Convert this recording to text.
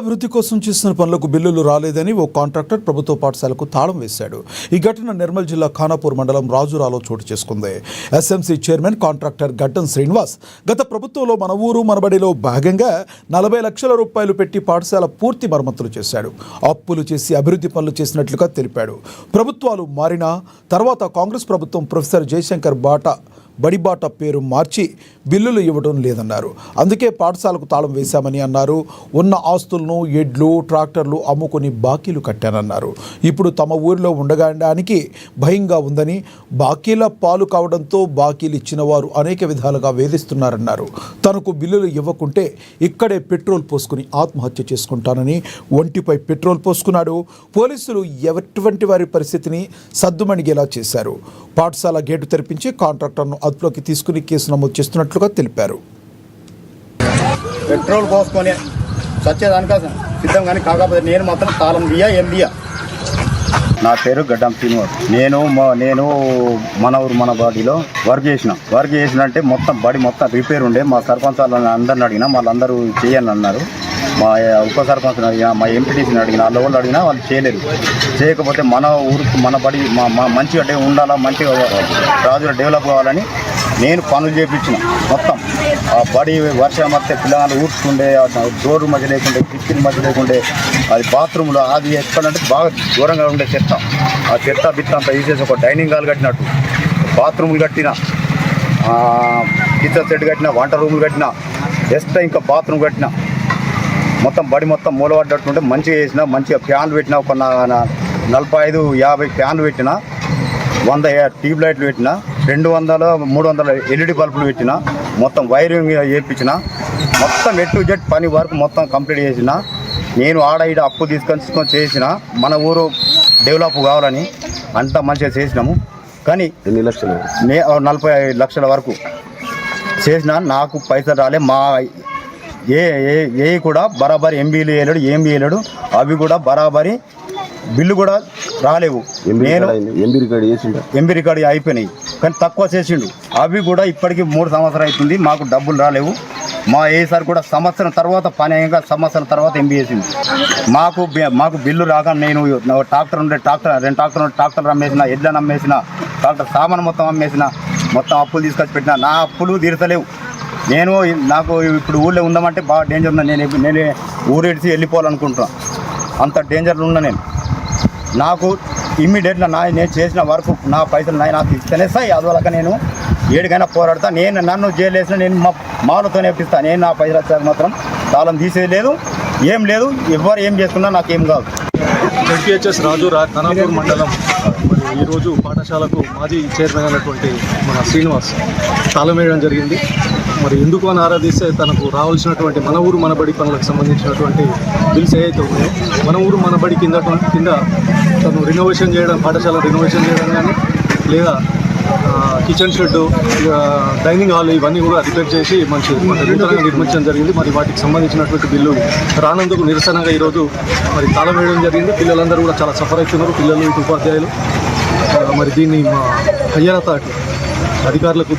అభివృద్ధి కోసం చేసిన పనులకు బిల్లులు రాలేదని ఓ కాంట్రాక్టర్ ప్రభుత్వ పాఠశాలకు తాళం వేశాడు. ఈ ఘటన నిర్మల్ జిల్లా ఖానాపూర్ మండలం రాజురాలో చోటు చేసుకుంది. ఎస్ఎంసీ చైర్మన్ కాంట్రాక్టర్ గడ్డం శ్రీనివాస్ గత ప్రభుత్వంలో మన ఊరు మనబడిలో భాగంగా 40 లక్షల రూపాయలు పెట్టి పాఠశాల పూర్తి మరమ్మతులు చేశాడు. అప్పులు చేసి అభివృద్ధి పనులు చేసినట్లుగా తెలిపాడు. ప్రభుత్వాలు మారినా తర్వాత కాంగ్రెస్ ప్రభుత్వం ప్రొఫెసర్ జయశంకర్ బడిబాట పేరు మార్చి బిల్లులు ఇవ్వడం లేదన్నారు. అందుకే పాఠశాలకు తాళం వేశామని అన్నారు. ఉన్న ఆస్తులను ఎడ్లు ట్రాక్టర్లు అమ్ముకొని బాకీలు కట్టానన్నారు. ఇప్పుడు తమ ఊరిలో ఉండడానికి భయంగా ఉందని, బాకీల పాలు కావడంతో బాకీలు ఇచ్చిన వారు అనేక విధాలుగా వేధిస్తున్నారన్నారు. తనకు బిల్లులు ఇవ్వకుంటే ఇక్కడే పెట్రోల్ పోసుకుని ఆత్మహత్య చేసుకుంటానని ఒంటిపై పెట్రోల్ పోసుకున్నాడు. పోలీసులు ఎటువంటి వారి పరిస్థితిని సద్దుమణిగేలా చేశారు. పాఠశాల గేటు తెరిపించి కాంట్రాక్టర్ను అదుపులోకి తీసుకుని కేసు నమోదు చేస్తున్నట్లుగా తెలిపారు. పెట్రోల్ పోసుకొని సచ్చేదానికా సిద్ధం కానీ కాకపోతే నేను మాత్రం తాళం దియా. నా పేరు గడ్డం శ్రీనివాస్. నేను మన ఊరు మన బాడీలో వర్క్ చేసిన అంటే బడి మొత్తం రిపేర్ ఉండే. మా సర్పంచ్ వాళ్ళని అందరిని అడిగినా వాళ్ళందరూ చేయని అన్నారు. మా ఉప సర్పంచ్ని అడిగినా, మా ఎంపీటీసీని అడిగినా, వాళ్ళు అడిగినా వాళ్ళు చేయలేరు. చేయకపోతే మన ఊరికి మన బడి మంచిగా ఉండాలా, మంచిగా రాజులు డెవలప్ కావాలని నేను పనులు చేయించిన. మొత్తం ఆ బడి వర్షం వస్తే పిల్లలు ఊడ్చుకుండే, డోర్ మధ్య లేకుండే, కిచెన్ మధ్య లేకుండే, అది బాత్రూంలో అది ఎక్కడంటే బాగా దూరంగా ఉండే చెత్త. ఆ చెత్త బిత్త అంతా తీసేసి ఒక డైనింగ్ హాల్ కట్టినట్టు, బాత్రూములు కట్టిన, కిచెన్ సెట్ కట్టిన, వంట రూములు కట్టిన, ఎక్స్ట్రా ఇంకా బాత్రూమ్ కట్టిన. మొత్తం బడి మొత్తం మూలపడ్డట్టుంటే మంచిగా చేసిన. మంచిగా ఫ్యాన్లు పెట్టిన, ఒక 45-50 ఫ్యాన్లు పెట్టిన, 100 ట్యూబ్ లైట్లు పెట్టిన, 200-300 ఎల్ఈడి బల్బులు పెట్టిన, మొత్తం వైరింగ్ చేయించిన, మొత్తం ఎటు జెట్ పని వరకు మొత్తం కంప్లీట్ చేసిన. నేను ఆడ ఈడ అప్పు తీసుకొని చేసిన, మన ఊరు డెవలప్ కావాలని అంతా మంచిగా చేసినాము. కానీ 40 లక్షల వరకు చేసిన, నాకు పైసలు రాలే. మా ఏ కూడా బరాబరి ఎంబీలు వేయలేడు, ఏం వేయలేడు. అవి కూడా బరాబరి బిల్లు కూడా రాలేవు. నేను ఎంబీ రికార్డు అయిపోయినాయి, కానీ తక్కువ చేసిండు. అవి కూడా ఇప్పటికీ 3 సంవత్సరాలు అవుతుంది, మాకు డబ్బులు రాలేవు. మా ఏసారి కూడా సంవత్సరం తర్వాత పని అయ్యాక సంవత్సరం తర్వాత ఎంబీ చేసింది. మాకు బిల్లు రాక నేను ట్రాక్టర్ 2 ట్రాక్టర్లు అమ్మేసిన, ఎడ్లను అమ్మేసిన, ట్రాక్టర్ సామాను మొత్తం అమ్మేసిన, మొత్తం అప్పులు తీసుకొచ్చి పెట్టిన. నా అప్పులు తీరతలేవు. నాకు ఇప్పుడు ఊళ్ళో ఉందామంటే బాగా డేంజర్ ఉన్నా. నేను ఊరేడిసి వెళ్ళిపోవాలనుకుంటున్నాను, అంత డేంజర్లు ఉన్నా. నాకు ఇమ్మీడియట్గా నేను చేసిన వర్క్ నా పైసలు నాకు ఇస్తేనే సాయి. అందువల్ల నేను ఏడికైనా పోరాడతా. నన్ను జైలు వేసిన నేను మాలతోనే ఇప్పిస్తాను. నేను నా పైసలు వచ్చాక మాత్రం తాళం తీసేది లేదు, ఏం లేదు. ఎవరు ఏం చేసుకున్నా నాకేం కాదు. జెడ్పీహెచ్ఎస్ ఖానాపూర్ మండలం. ఈరోజు పాఠశాలకు మాజీ చైర్మన్ అయినటువంటి మన శ్రీనివాస్ తాళం వేయడం జరిగింది. మరి ఎందుకు అని ఆరాధిస్తే తనకు రావాల్సినటువంటి మన ఊరు మనబడి పనులకు సంబంధించినటువంటి బిల్స్ ఏవైతే ఉన్నాయో, మన ఊరు మనబడి కింద తను రినోవేషన్ చేయడం, పాఠశాల రినోవేషన్ చేయడం కానీ, లేదా కిచెన్ షెడ్, డైనింగ్ హాల్ ఇవన్నీ కూడా రిపేర్ చేసి నూతనంగా నిర్మించడం జరిగింది. మరి వాటికి సంబంధించినటువంటి బిల్లు రానందుకు నిరసనగా ఈరోజు మరి తాళం వేయడం జరిగింది. పిల్లలందరూ కూడా చాలా సఫర్ అవుతున్నారు, పిల్లలు, ఇటు ఉపాధ్యాయులు. మరి దీన్ని మా హయ్యర్ అథారిటీ అధికారులకు